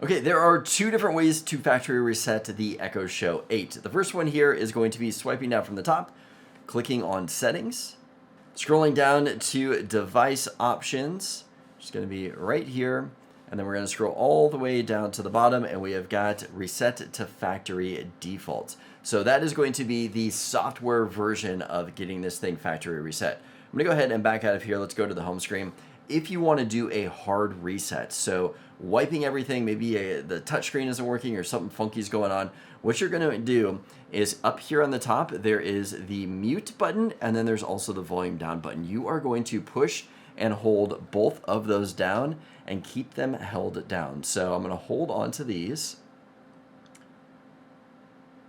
Okay, there are two different ways to factory reset the Echo Show 8. The first one here is going to be swiping down from the top, clicking on Settings, scrolling down to Device Options, which is going to be right here, and then we're going to scroll all the way down to the bottom, and we have got Reset to Factory Default. So that is going to be the software version of getting this thing factory reset. I'm going to go ahead and back out of here. Let's go to the home screen. If you want to do a hard reset, so wiping everything, maybe the touchscreen isn't working or something funky is going on, what you're going to do is up here on the top, there is the mute button, and then there's also the volume down button. You are going to push and hold both of those down and keep them held down. So I'm going to hold on to these.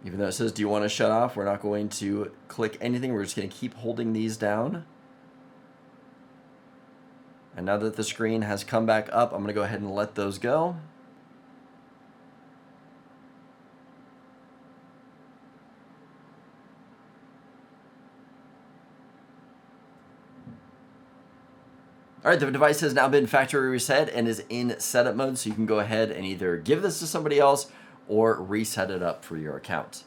Even though it says, do you want to shut off? We're not going to click anything. We're just going to keep holding these down. And now that the screen has come back up, I'm going to go ahead and let those go. All right, the device has now been factory reset and is in setup mode, so you can go ahead and either give this to somebody else or reset it up for your account.